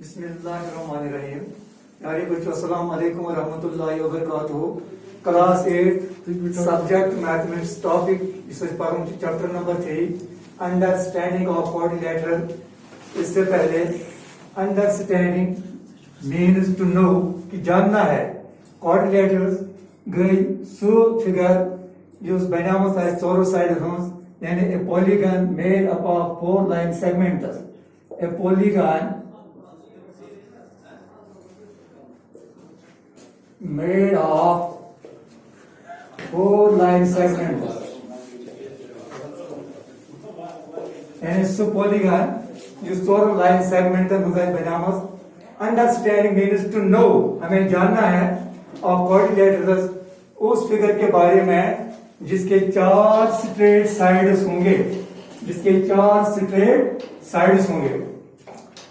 बिस्मिल्लाहिर्रहमानिर्रहीम। यारे बच्चों, अस्सलाम वालेकुम व रहमतुल्लाहि व बरकातुहू। क्लास 8 सब्जेक्ट मैथमेटिक्स टॉपिक इस पर chapter number 3 understanding of quadrilateral. इससे पहले अंडरस्टैंडिंग मीन्स टू नो कि जानना है। क्वाड्रिलेटरल्स गई सो फिगर जो बनामत है चोरो साइड यानी ए polygon made up of 4 line segments. A polygon made of 4 line segments and so polygon use 4 line segment बनामत। अंडरस्टैंडिंग मीन्स टू नो, हमें जानना है और क्वाड्रिलेटरल्स उस फिगर के बारे में जिसके 4 स्ट्रेट साइड्स होंगे, जिसके 4 स्ट्रेट साइड्स होंगे।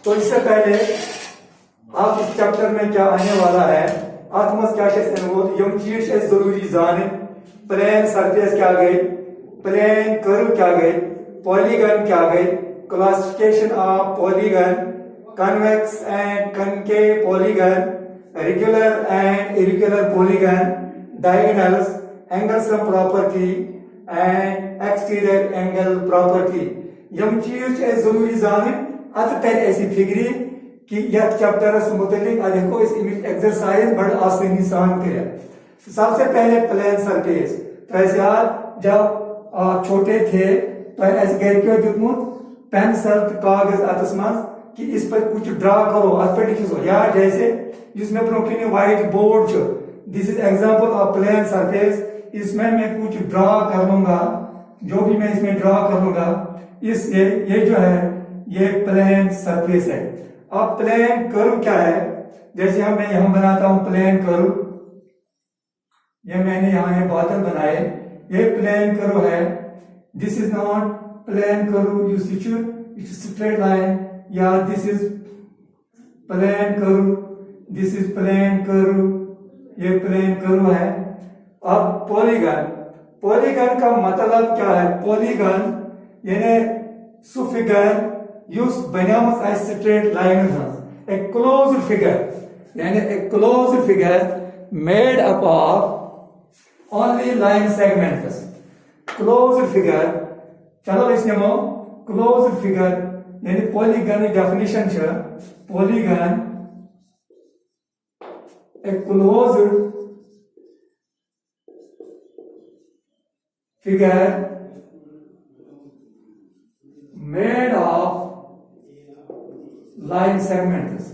तो इससे पहले आप इस चैप्टर में क्या आने वाला है, अतमस क्या यम चीज जरूरी जान। प्लेन सरफेस क्या गई, प्लेन कर्व क्या गई, पॉलीगन क्या गई, classification of polygon, convex and concave polygon, regular and irregular polygon, diagonals, angle sum property and exterior angle property. यम चीज जरूरी जान अत कर ऐसी फिक्री कि यह चैप्टरस मुतलिक अको एक्सरसाइज बड़ आसानी सान कर। सबसे पहले प्लेन सरफेस तो यार जब छोटे थे तो घर क्यों दिखमुत पेंसिल कागज अतस मज कि इस पर कुछ ड्रा करो, अत पे लिखो। या जैसे जिसमें broken white board, this is example of plane surface. इसमें मैं कुछ ड्रा कर लूंगा, जो भी मैं इसमें ड्रा कर लूंगा इस ये जो है ये प्लेन सरफेस है। अब प्लेन कर्व क्या है, जैसे मैं यहां बनाता हूं प्लेन कर्व, ये मैंने यहां ये बादल बनाए, ये प्लेन कर्व है। This is not plane curve, you situate straight line, या this is plane curve, this is plane curve, ये प्लेन कर्व है। अब पॉलीगन, पॉलीगन का मतलब क्या है? पॉलीगन यानी सुफिगर यूज बनामत straight line, a closed figure यानी a closed figure made up of only line segments. Closed figure, चलो इस नमो क्लोज्ड फिगर यानी पॉलीगन डेफिनेशन है, polygon a closed figure made of line segments।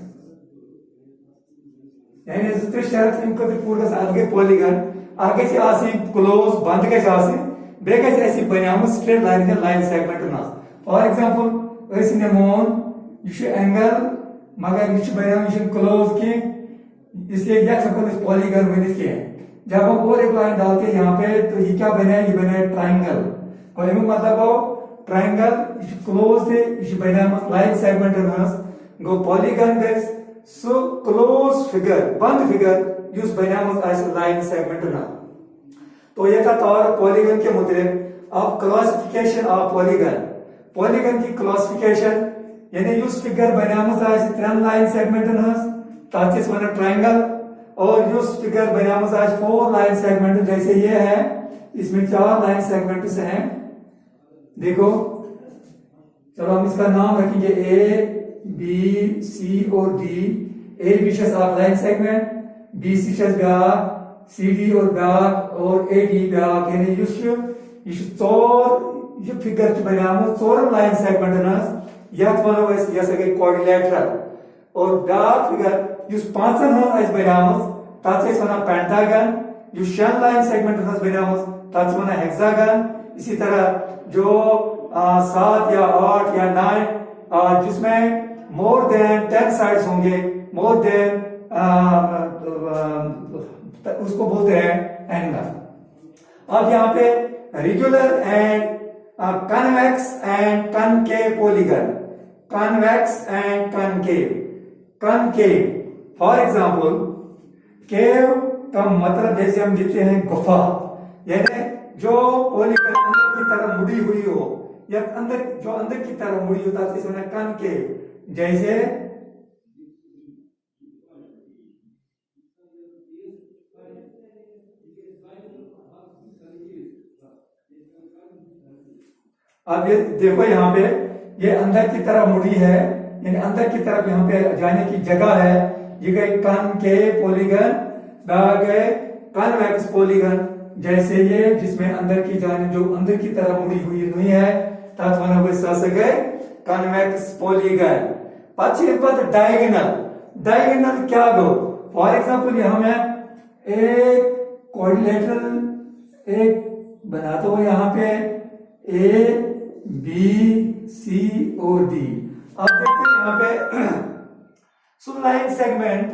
यानी शर्त इनको पूरा आगे पॉलीगन आगे से आसी क्लोज बंद के आसी बे ऐसी बनाम स्ट्रेट लाइन के लाइन सेगमेंट ना। फॉर एग्जांपल ऐसे नमोन ये एंगल मगर ये बनाम ये क्लोज की, इसलिए क्या सकते इस पॉलीगन बनिस के। जब हम और एक लाइन डालते हैं यहाँ पे तो ये क्या बने, ये बने ट्राइंगल। और मतलब ट्राइंगल क्लोज थे ये बनामत लाइन सेगमेंट गो पॉलीगन गैस सो क्लोज फिगर बंद फिगर यूज बनामत लाइन सेगमेंट ना। तो ये था तौर पॉलीगन के मुतलिक। अब क्लासिफिकेशन ऑफ पॉलीगन, पॉलीगन की क्लासिफिकेशन यानी यूज फिगर बनामत 3 लाइन सेगमेंट ताकि वन ट्राइंगल, और यूज फिगर बनामत 4 लाइन सेगमेंट। जैसे ये है, इसमें 4 लाइन सेगमेंट्स हैं, देखो। चलो हम इसका नाम रखेंगे ए बी सी और D. A B of line segment, B C ब्याक, सी डी और ब्याक, और ए डी ब्याक। यानी ये चोर ये फिगर बनामत 4 लाइन सेगमेंट यथ वनो ये क्वाड्रिलेटरल। और ब्याक फिगर इस 5 बनामत तथ वन पेंटागन। जो 6 लाइन सेगमेंट बनामत तथ वन हेक्सागन। इसी तरह जो 7 या 8 या 9 जिसमें मोर देन 10 साइड्स होंगे, मोर देन उसको बोलते हैं एंगल। अब यहाँ पे regular and convex and concave polygon, convex and concave. Concave for example, cave का मतलब जैसे हम लिखते हैं गुफा, यानी जो पॉलीगन अंदर की तरफ मुड़ी हुई हो, या अंदर जो अंदर की तरफ मुड़ी होता है कनकेव। जैसे अब ये देखो यहाँ पे ये अंदर की तरफ मुड़ी है, यानी अंदर की तरफ यहाँ पे जाने की जगह है। ये गए कॉनकेव पॉलीगन, गए कॉन्वेक्स पॉलीगन, जैसे ये जिसमें अंदर की जाने जो अंदर की तरफ मुड़ी हुई नहीं है तथा गए कॉन्वेक्स पॉलीगन। पछे पद डायगोनल क्या गो, फॉर एग्जांपल यहाँ मैं एक क्वाड्रिलेटरल एक बनाता हूं यहाँ पे ए बी सी और डी। अब देखते हैं यहाँ पे सो लाइन सेगमेंट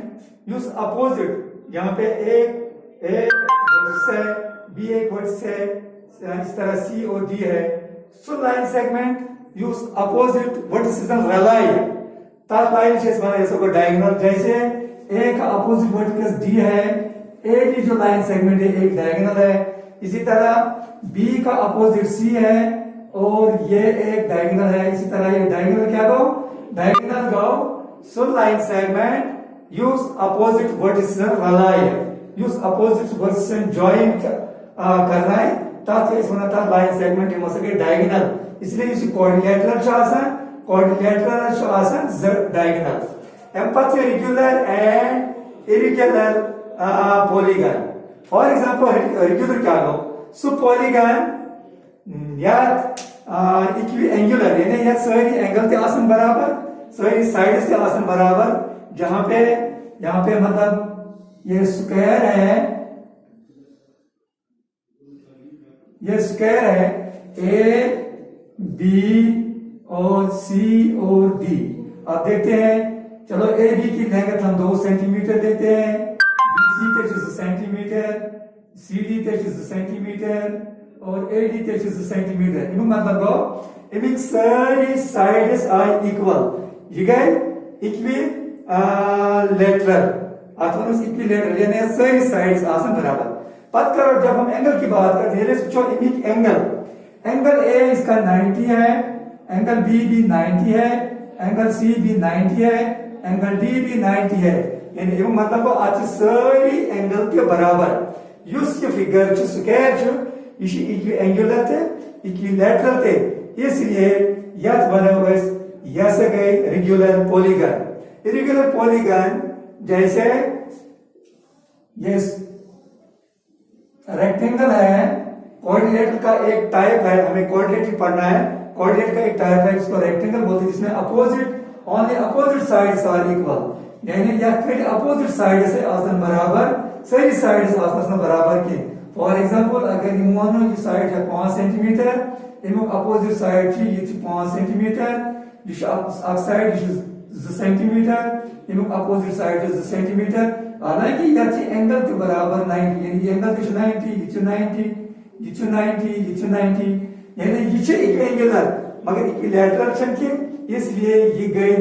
यूज अपोजिट, यहाँ पे एक वर्टिस है, बी एक वर्टिस है, इस तरह सी और डी है। सो लाइन सेगमेंट यूज अपोजिट वर्टिसेस रिलाई तब लाइन शेष बना इसको डायगोनल, जैसे एक अपोजिट वर्टिस डी है, ए डी जो लाइन सेगमेंट है एक डायगोनल है। इसी तरह बी का अपोजिट सी है और ये एक डायगोनल है, इसी तरह ये डायगोनल क्या गो, डायगोनल गो। सो लाइन सेगमेंट यूज अपोजिट वर्टिसेस रिलाई, यूज अपोजिट वर्टिसेस जॉइन करना है तब इस वना लाइन सेगमेंट यमो सके डायगोनल, इसलिए इस क्वाड्रिलेटरल डायगोनल। एम पछ regular and irregular polygon. For example regular क्या गो, सो पॉलीगन या इक्विएंगुलर, यानी या सारी एंगल ते आसन बराबर, सारी साइड्स ते आसन बराबर, जहां पे यहाँ पे मतलब ये स्क्वायर है, ये स्क्वायर है ए बी और सी और डी। अब देखते हैं, चलो ए बी की लैंग्थ हम 2 सेंटीमीटर देते हैं, B C 3 centimetre, C D 3 centimetre और ए डी 3 सेंटीमीटर। इनमें मतलब गो इनमें सारी साइड्स आर इक्वल, ये गए इक्विलेटरल अथवा इक्विलेटरल, यानी सारी साइड्स आसन बराबर। बात करो जब हम एंगल की बात करते हैं, एंगल ए इसका 90 है, एंगल बी भी 90 है, एंगल सी भी 90 है, एंगल डी भी 90 है, यानी मतलब वो आज सारी एंगल के बराबर। युस ये फिगर स्क्वायर ये इक्विएंगुलर थे, इक्विलेटरल थे, इसलिए यह बना यह गए रेगुलर पॉलीगन। इरेगुलर पॉलीगन जैसे ये रेक्टेंगल है, कोऑर्डिनेटर का एक टाइप है, हमें कोऑर्डिनेट पढ़ना है, कोऑर्डिनेट का एक टाइप है इसको रेक्टेंगल बोलते हैं, जिसमें only opposite sides are equal, यानी या फिर अपोजिट साइड से आसन बराबर, सारी साइड्स आसन बराबर की। फॉर एग्जांपल अगर इमोनो की साइड है 5 सेंटीमीटर, इमो अपोजिट साइड छी ये 5 सेंटीमीटर, जिस अक साइड 2 सेंटीमीटर, इमो अपोजिट साइड 2 सेंटीमीटर, हालांकि याची एंगल के बराबर 90, यानी एंगल 90, ये 90, ये 90, ये 90, यानी ये इक्विएंगुलर मगर इक्विलेटरल छनके, इसलिए ये गए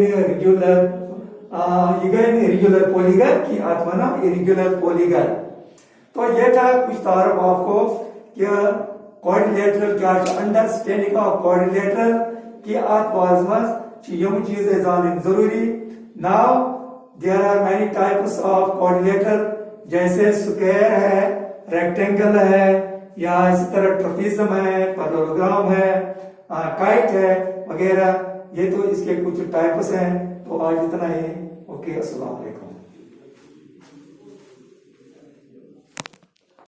रेगुलर पॉलीगन की आत्मा नाम इरेगुलर पॉलीगन। तो ये था कुछ तारफ आपको कि क्वाड्रिलेटरल क्या है, अंडरस्टैंडिंग ऑफ क्वाड्रिलेटरल की आत्माज यम चीज जाननी जरूरी। Now there are many types of quadrilateral, जैसे स्क्वायर है, रेक्टेंगल है, या इसी तरह ट्रपेजियम है, पैरेललोग्राम है, काइट है वगैरह। ये तो इसके कुछ टाइप्स हैं। तो आज इतना ही। ओके, अस्सलाम वालेकुम।